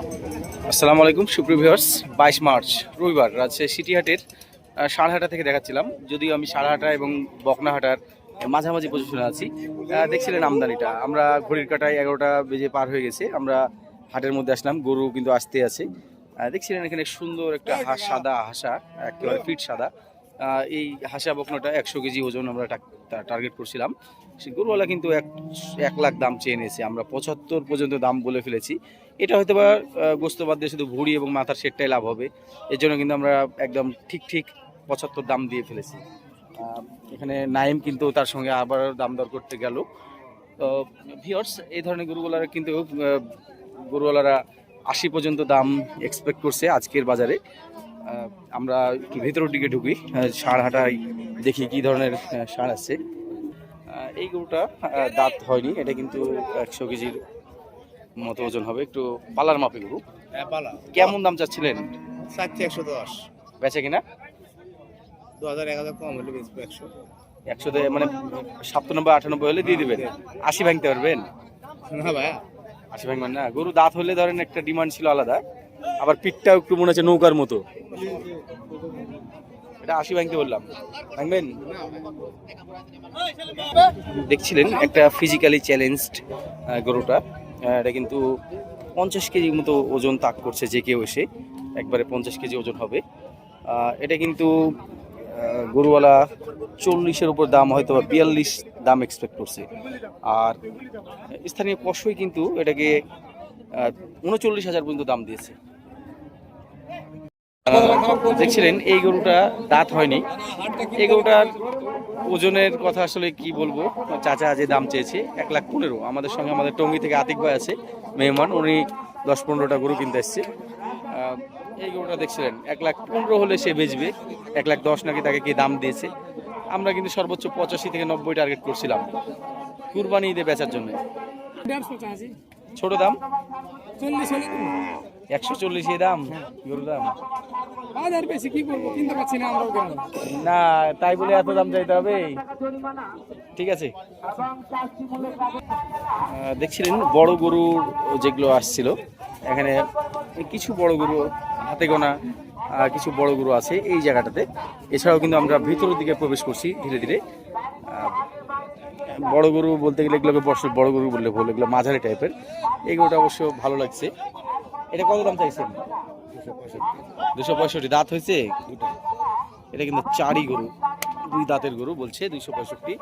আসসালামু আলাইকুম সুপ্রিয় ভিউয়ার্স, 22 মার্চ রবিবার রাজশাহী সিটিহাটের সারহাটা থেকে দেখাচ্ছিলাম। যদিও আমি সারহাটা এবং বকনাহাটার মাঝামাঝি পজিশনে আছি। দেখছিলেন আমদানিটা, আমরা ঘড়ির কাঁটায় 11টা বেজে পার হয়ে গেছে। আমরা হাটের মধ্যে আসলাম, গরু কিন্তু আসতে আছে। দেখছিলেন এখানে সুন্দর একটা সাদা হাসা, একেবারে ফিট সাদা। এই হাসা বকনাটা 100 কেজি ওজন আমরা টার্গেট করছিলাম। সেই গরুওয়ালা কিন্তু 1 লাখ দাম চেয়ে নিয়েছে। আমরা 75 পর্যন্ত দাম বলে ফেলেছি। এটা হয়তো বা গোস্ত বাদ দিয়ে শুধু ভুঁড়ি এবং মাথার সেটটাই লাভ হবে, এর জন্য কিন্তু আমরা একদম ঠিক 75 দাম দিয়ে ফেলেছি। এখানে নাইম কিন্তু তার সঙ্গে আবার দাম দর করতে গেল। তো ভিউয়ার্স, এই ধরনের গরুগুলার কিন্তু গরুওয়ালারা 80 পর্যন্ত দাম এক্সপেক্ট করছে আজকের বাজারে। আমরা একটু ভেতরের দিকে ঢুকি, ষাঁড়হাটায় দেখি কি ধরনের ষাঁড় আছে। এই গরুটা দাঁত হয়নি, এটা কিন্তু 100 কেজির মতো ওজন হবে, একটু পালার মাপে গরু। কেমন দাম চাচ্ছিলেন? 110 বেচে কিনা 2000 কম হলে 100 মানে 97-98 হলে দিয়ে দিবেন। 80 ভাঙতে পারবেন? না ভাই, 80 ভাঙবেন না। গরু দাঁত হলে ধরেন একটা ডিমান্ড ছিল আলাদা, আবার পিঠটাও একটু মনে হচ্ছে নৌকার মতো। এটা 80 ভাঙতে বললাম, ভাঙবেন? দেখছিলেন একটা ফিজিক্যালি চ্যালেঞ্জড গরুটা। এটা কিন্তু 50 কেজির মতো ওজন তাক করছে, যে কেউ এসে একবারে 50 কেজি ওজন হবে। এটা কিন্তু গরুওয়ালা 40-এর উপর দাম, হয়তো বা 42 দাম এক্সপেক্ট করছে। আর স্থানীয় কষই কিন্তু এটাকে 39,000 পর্যন্ত দাম দিয়েছে। দেখছিলেন এই গরুটা দাঁত হয়নি। এই গরুটার ওজনের কথা আসলে কি বলবো, চাচা যে দাম চেয়েছে 1,15,000। আমাদের সঙ্গে আমাদের টঙ্গী থেকে আতিক ভাই আছে মেহমান, উনি 10-15টা গরু কিনতে এসছে। এই গরুটা দেখছিলেন 1,15,000 হলে সে বেচবে, 1,10,000 নাকি তাকে কি দাম দিয়েছে। আমরা কিন্তু সর্বোচ্চ 85 থেকে 90 টার্গেট করছিলাম কুরবানি ঈদে বেচার জন্য। ছোট দাম 140 এই দাম গরুর দাম। বেশি কি করবো, কিনতে পারছি না আমরাও না, তাই বলে এত দাম চাইতে হবে? ঠিক আছে। দেখছিলেন বড় গরু যেগুলো আসছিল, এখানে কিছু বড় গরু হাতে গোনা, কিছু বড় গরু আছে এই জায়গাটাতে। এছাড়াও কিন্তু আমরা ভিতরের দিকে প্রবেশ করছি ধীরে ধীরে। বড় গরু বলতে গেলে এগুলোকে বড় গরু বললে ভুল, এগুলো মাঝারি টাইপের। এই গরুটা অবশ্য ভালো লাগছে। এটা কত দাম চাইছেন? 265। দাঁত হয়েছে? এটা কিন্তু 4ই গরু, 2 দাঁতের গরু, বলছে 265।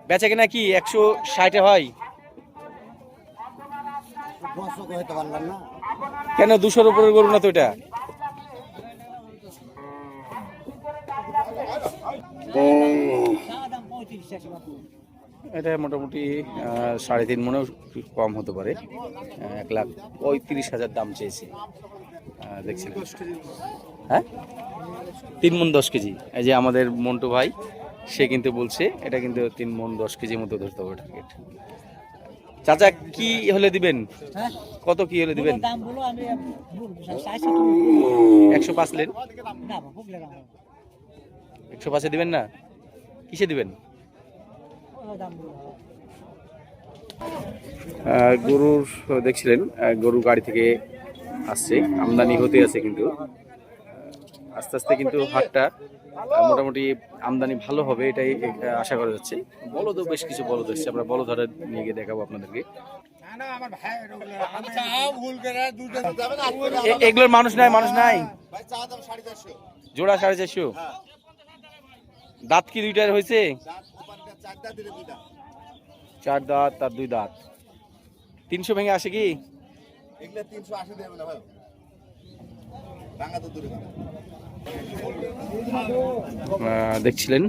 বেচা কিনা কি 160 হয়? কেন 200-র উপরের গরু না তো এটা? এটা মোটামুটি 3.5 মনেও কম হতে পারে। 1,35,000 দাম চেয়েছে। দেখছিলেন, হ্যাঁ 3 মণ 10 কেজি। এই যে আমাদের মন্টু ভাই, সে কিন্তু বলছে এটা কিন্তু 3 মণ 10 কেজির মতো ধরতে হবে টার্গেট। চাচা কি হলে দিবেন? কত কি হলে দিবেন? 105 লেন। 105-এ দিবেন না? কিসে দিবেন? গরুর দেখছিলেন গরু গাড়ি থেকে আসছে, আমদানি হতে আছে, কিন্তু আস্তে আস্তে কিন্তু হাটটা মোটামুটি আমদানি ভালো হবে, এটাই আশা করা যাচ্ছে। বলদও বেশ কিছু বলদ এসছে, আমরা বলদ হাটে নিয়ে গিয়ে দেখাবো আপনাদেরকে। এগুলোর মানুষ নাই জোড়া 450। দাঁত কি 2টার হয়েছে? 4 দাঁত আর 2 দাঁত। 300 ভেঙে আসে কি? দেখছিলেন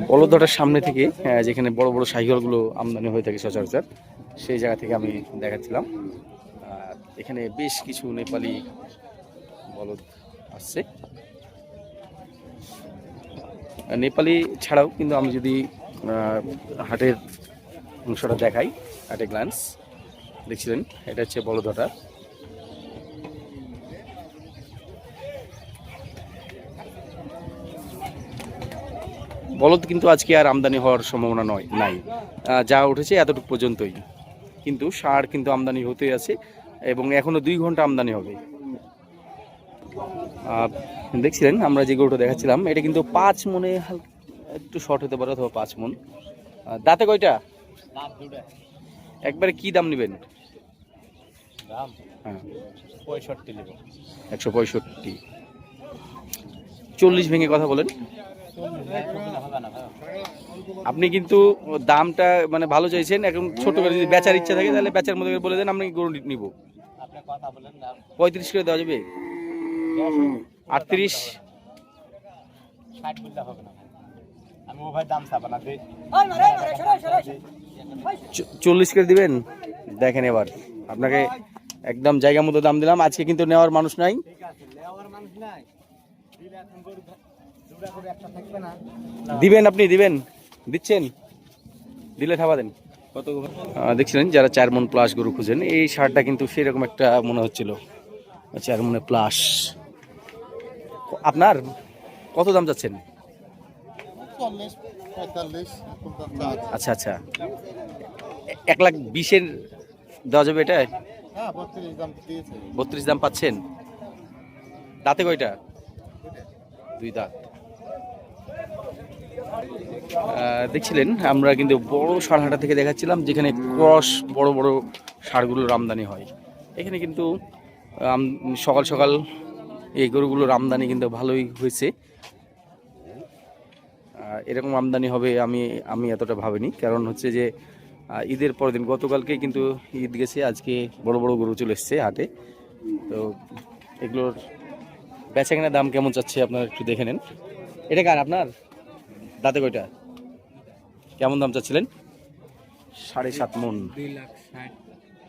বলদটার সামনে থেকে, যেখানে বড় বড় শাহিওয়ালগুলো আমদানি হয়ে থাকে সচরাচর, সেই জায়গা থেকে আমি দেখাচ্ছিলাম। এখানে বেশ কিছু নেপালি বলদ আসছে। নেপালি ছাড়াও কিন্তু আমি যদি হাটের অংশটা দেখাই, হাটে গ্লান্স, দেখছিলেন এটা হচ্ছে বলদটা। বলদ কিন্তু আজকে আর আমদানি হওয়ার সম্ভাবনা নাই, যা উঠেছে এতটুকু পর্যন্তই। কিন্তু ষাঁড় কিন্তু আমদানি হতে আছে, এবং এখনো 2 ঘন্টা আমদানি হবে। দেখছিলেন আমরা যে গরুটা দেখাচ্ছিলাম এটা কিন্তু 5 মনে একটু শর্ট হতে পারে অথবা 5 মন। দাঁতে কয়টা? একবারে কি দাম নেবেন? হ্যাঁ 65 নেব। 165। 40 ভেঙে কথা বলেন। আপনি কিন্তু দামটা মানে ভালো চাইছেন, এখন ছোট করে যদি বেচার ইচ্ছা থাকে তাহলে বেচার মধ্যে করে বলে দেন, আমি গরু নিব। 35 করে দেওয়া যাবে? 38? 40 করে দিবেন? দেখেন এবার আপনাকে একদম জায়গা মতো দাম দিলাম। আজকে কিন্তু নেওয়ার মানুষ নাই। দিবেন আপনি? দিবেন? দিচ্ছেন? দিলে থাবা দেন। কত দেখছিলেন যারা 4 মন প্লাস গরু খুঁজেন, এই সারটা কিন্তু সেরকম একটা মনে হচ্ছিল 4 মনে প্লাস। আপনার কত দাম যাচ্ছেন? 45 আচ্ছা আচ্ছা, 1,20,000 দেওয়া যাবে এটা? হ্যাঁ 32 দাম দিয়েছে। 32 দাম পাচ্ছেন? দাঁতে কয়টা? 2 দাঁত। দেখছিলেন আমরা কিন্তু বড় ষাঁড়হাটা থেকে দেখাচ্ছিলাম যেখানে ক্রস বড় বড় ষাঁড়গুলোর আমদানি হয়। এখানে কিন্তু সকাল সকাল এই গরুগুলোর আমদানি কিন্তু ভালোই হয়েছে। এরকম আমদানি হবে আমি এতটা ভাবিনি, কারণ হচ্ছে যে ঈদের পরের দিন গতকালকে কিন্তু ঈদ গেছে, আজকে বড় বড় গরু চলে এসছে হাটে। তো এগুলোর বেচাকেনার দাম কেমন চাচ্ছে আপনারা একটু দেখে নেন। এটা কার আপনার? দাঁতে কয়টা? কেমন দাম চাচ্ছিলেন? 7.5 মন।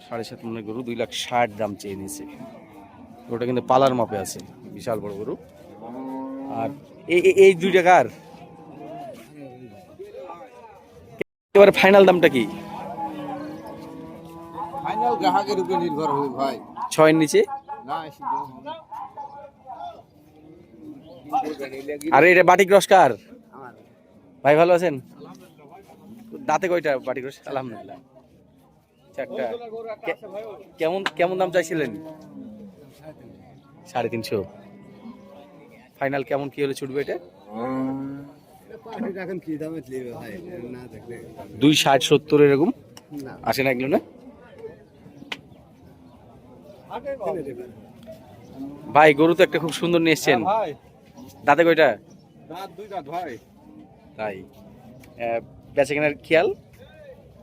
7.5 মনের গরু 2,60,000 দাম চেয়ে নিয়েছে। গরুটা কিন্তু পালার মাপে আছে, বিশাল বড় গরু। আর এই 2 টাকার এবারে ফাইনাল দামটা কি? ফাইনাল গ্রাহকের উপরে নির্ভর হবে ভাই। 6 এর নিচে? না আরে এটা বাটিক রসকার ভাই, ভালো আছেন? দাঁতে কয়টা বাটিক রস? আলহামদুলিল্লাহ 4টা। কেমন কেমন দাম চাইছিলেন? 350। ফাইনাল কেমন কি হলে ছুটবে এটা? এখন কি দামে নেবে ভাই? না দেখলে 260 70 এরকম আসে না এগুলো? না ভাই, গরু তো একটা খুব সুন্দর নিয়ে এসছেন। দাঁতে কয়টা? দাঁত 2 দাঁত ভাই। তাই বেচা কেনার খেয়াল?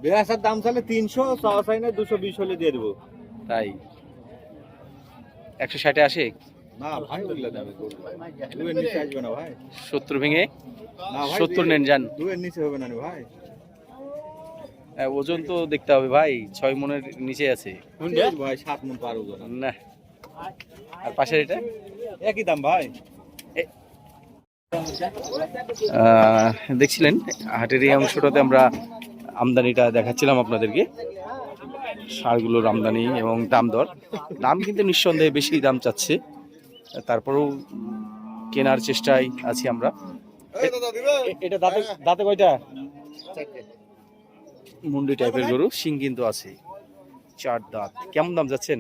বেয়াসার দাম চাইলে 300, চাওয়া চাই না 220 হলে দিয়ে দেবো। তাই 160 আসে না ভাই ওগুলো দামে করব। 2 এর নিচে আসবে না ভাই। 70 ভেঙে? না ভাই 70 নেন যান। 2 এর নিচে হবে না রে ভাই। ওজন তো দেখতে হবে ভাই, 6 মনের নিচে আছে। কোনটা ভাই? 7 মণ পার ওজন না। আর পাশের এটা একই দাম ভাই। দেখছিলেন হাটের এই অংশটাতে আমরা আমদানিটা দেখাচ্ছিলাম আপনাদেরকে, ষাঁড়গুলোর আমদানি এবং দাম দর। দাম কিন্তু নিঃসন্দেহে বেশি দাম চাচ্ছে, তারপরেও কেনার চেষ্টায় আছি আমরা। এটা দাঁতে দাঁতে কয়টা? মুন্ডি টাইপের গরু, শিং কিন্তু আছে, 4 দাঁত। কেমন দাম যাচ্ছেন?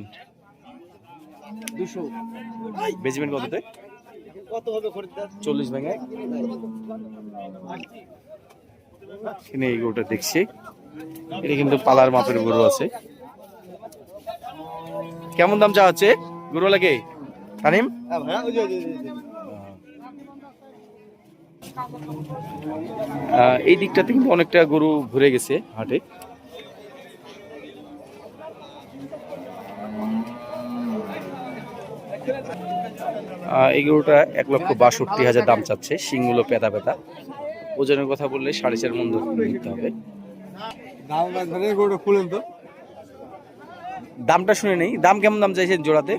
200। বেচবেন কততে? কত হবে খরিদ্দার? 40 ভেঙে। এখানে এই গরুটা দেখছি, এটা কিন্তু পালার মাপের গরু আছে। কেমন দাম চা হচ্ছে গরু লাগে তানিম? এই দিকটাতে কিন্তু অনেকটা গরু ঘুরে গেছে হাটে। এই গরুটা 1,62,000 দাম চাচ্ছে, শিংগুলো পেতা পেতা। ওজনের কথা বললে 4.5 মণ নিতে হবে। দামটা শুনে নেই, দাম কেমন দাম চাইছেন জোড়াতে?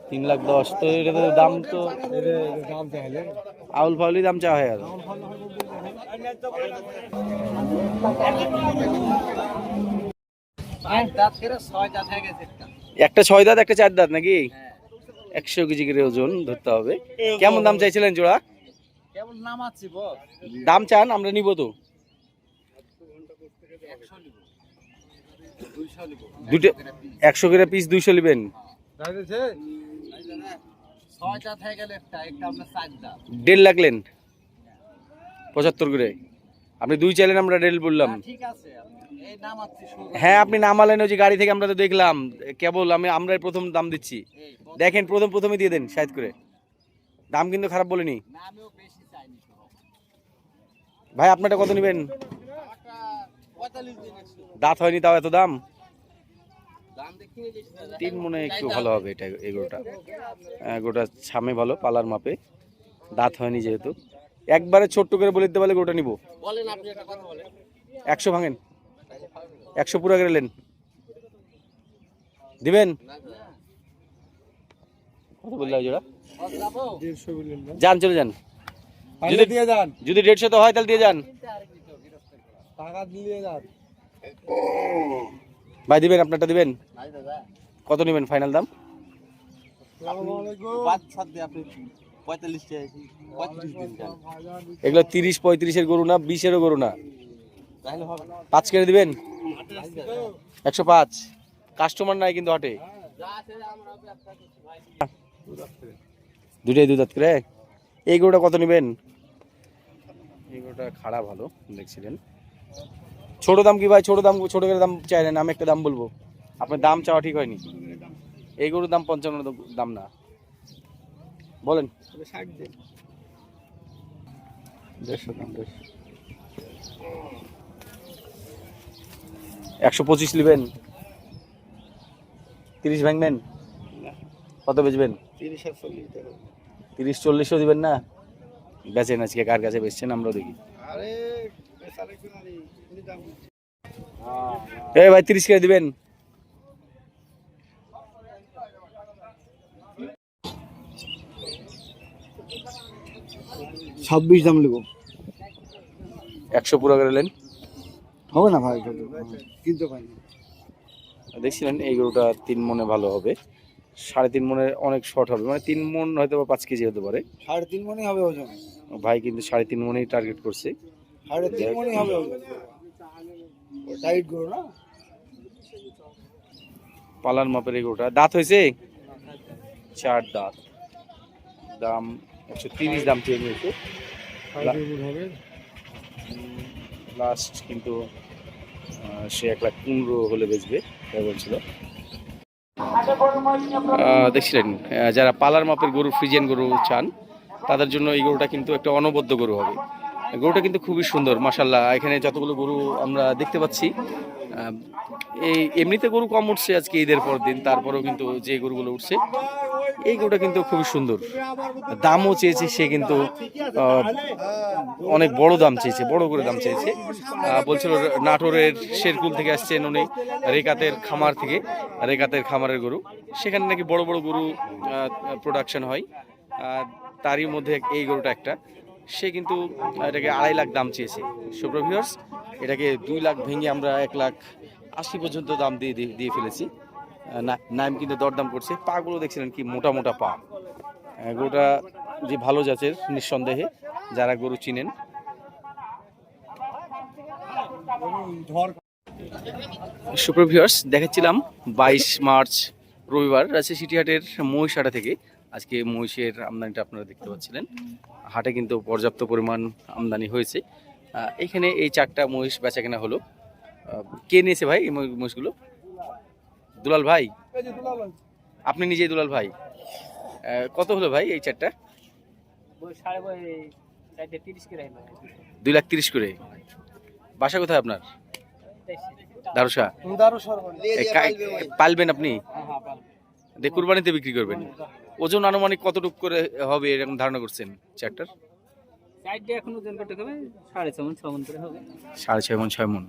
3,10,000। তো এটা তো দাম তো আউল ফাউলি দাম চা হয়ে গেল। একটা 6 দাঁত একটা 4 দাঁত নাকি? 100 কেজি করে ওজন ধরতে হবে। কেমন দাম চাইছিলেন জোড়া? কেবল নামাচ্ছি বস। দাম চান আমরা নিব তো। 100 নিব, 200 নিব। দুটো 100 করে পিস 200 নেবেন। দাঁড়িয়েছে 6টা থেকে গেলে একটা আপনার 4টা। 1.5 লাখ লেন 75 করে। আপনি 2 চাইলেন, আমরা 1.5 বললাম। ঠিক আছে, এই নামাচ্ছি শুরু। হ্যাঁ আপনি নামালেন ওই যে গাড়ি থেকে, আমরা তো দেখলাম। কেবল আমরাই প্রথম দাম দিচ্ছি। দেখেন প্রথমে দিয়ে দেন 60 করে। দাম কিন্তু খারাপ বলিনি না, আমিও বেশি চাইনি তো। ভাই। আপনারটা কত নেবেন? একটা 45 দিন আছে। দাঁত হয়নি তাও এত দাম? দাম দেখিয়ে দিছি। 3 মনে একটু ভালো হবে এটা, এগুলোটা। গোটা ছামে ভালো, পালার মাপে, দাঁত হয়নি যেহেতু। একবারে ছোট্ট করে বলে দিতে পারলে গোটা নিব। বলেন আপনি একটা কথা বলেন। 100 ভাঙেন, 100 পুরো করে নেন। দিবেন কত বললে জোড়া? 150 বলেন না। যান চলে যান। যদি দিয়ে যান, যদি 150 তো হয় তাহলে দিয়ে যান। টাকা দিয়ে যান। ভাই দিবেন, আপনারটা দিবেন। নাই দাদা, কত নেবেন ফাইনাল দাম? আসসালামু আলাইকুম। 5-7 দিয়ে আপনি 45 চাইছি, 35 দিন যান। এগুলো 30-35 এর গরু না, 20 এরও গরু না। তাহলে হবে না। 5 করে দিবেন। 105। কাস্টমার নাই কিন্তু হাটে। যা আছে আমরা ব্যবসা করছি ভাই। দুটাই 2 দাঁত করে। এই গরুটা কত নেবেন? এই গরুটা খাড়া ভালো দেখছিলেন। ছোট দাম কি ভাই? ছোট করে দাম চাইলেন, আমি একটা দাম বলবো। আপনার দাম চাওয়া ঠিক হয়নি। এই গরুর দাম 55 দাম না, বলেন। 60 দিন। 150 দাম, 125 নেবেন। 30 ভাঙবেন? কত বেচবেন? 30 আর 40 টাকা। 30-40ও দিবেন না? বেচেন আজকে, কার কাছে বেচছেন আমরা দেখি। আরে বেচারে কি নারী, উনি দাম। এই ভাই 30 করে দিবেন। ছাব্বিশ দাম নেব। 100 পুরো করে নেন। হবে না ভাই, কিনতে পাইনি। দেখছিলেন এই গরুটা 3 মনে ভালো হবে, 3.5 মনে অনেক শর্ট হবে, মানে 3 মন হয়তো বা 5 কেজি হতে পারে। 3.5 মনই হবে ওজন। ভাই কিন্তু 3.5 মনেই টার্গেট করছে। 3.5 মনই হবে ওজন। ও টাইট গরু না। পালার মাপের এই গরুটা। দাঁত হয়েছে 4 দাঁত। দাম 130 দাম চেয়ে নিয়েছে। হবে। লাস্ট কিন্তু সে 1,15,000 হলে বেচবে তাই বলছিল। দেখছিলেন যারা পালার মাপের গরু, ফ্রিজিয়ান গরু চান, তাদের জন্য এই গরুটা কিন্তু একটা অনবদ্য গরু হবে। গরুটা কিন্তু খুবই সুন্দর মাশাআল্লাহ। এখানে যতগুলো গরু আমরা দেখতে পাচ্ছি, এই এমনিতে গরু কম উঠছে আজকে ঈদের পর দিন, তারপরেও কিন্তু যে গরুগুলো উঠছে, এই গরুটা কিন্তু খুবই সুন্দর। দামও চেয়েছে সে কিন্তু অনেক বড় দাম চেয়েছে, বড় করে দাম চেয়েছে। বলছিল নাটোরের শেরকুল থেকে আসছেন উনি, রেকাতের খামার থেকে, রেকাতের খামারের গরু, সেখানে নাকি বড় বড় গরু প্রোডাকশন হয়। তারই মধ্যে এই গরুটা একটা। সে কিন্তু এটাকে 2.5 লাখ দাম চেয়েছে। সুপ্রিয় ভিউয়ার্স, এটাকে 2 লাখ ভেঙে আমরা 1,80,000 পর্যন্ত দাম দিয়ে ফেলেছি। নাইম কিন্তু দরদাম করছে। পাগুলো দেখছিলেন কি মোটা মোটা পা। গরুটা যে ভালো জাতের নিঃসন্দেহে, যারা গরু চিনেন। সুপ্রিয় ভিউয়ার্স, দেখাচ্ছিলাম 22 মার্চ রবিবার রাজশাহী সিটি হাটের মহিষহাটা থেকে। আজকে মহিষের আমদানিটা আপনারা দেখতে পাচ্ছিলেন। হাটে কিন্তু পর্যাপ্ত পরিমাণ আমদানি হয়েছে। এখানে এই 4টা মহিষ বেচা কেনা হলো। কে নিয়েছে ভাই এই মহিষগুলো? দুলাল ভাই, আপনি নিজেই দুলাল ভাই। কত হলো ভাই এই 4টা? 2,30,000 করে। বাসা কোথায় আপনার? দারুসা। পালবেন আপনি? কুরবানিতে বিক্রি করবেন। ওজন আনুমানিক কতটুকু করে হবে এরকম ধারণা করছেন 4টার? 6.5 মন 6 মন।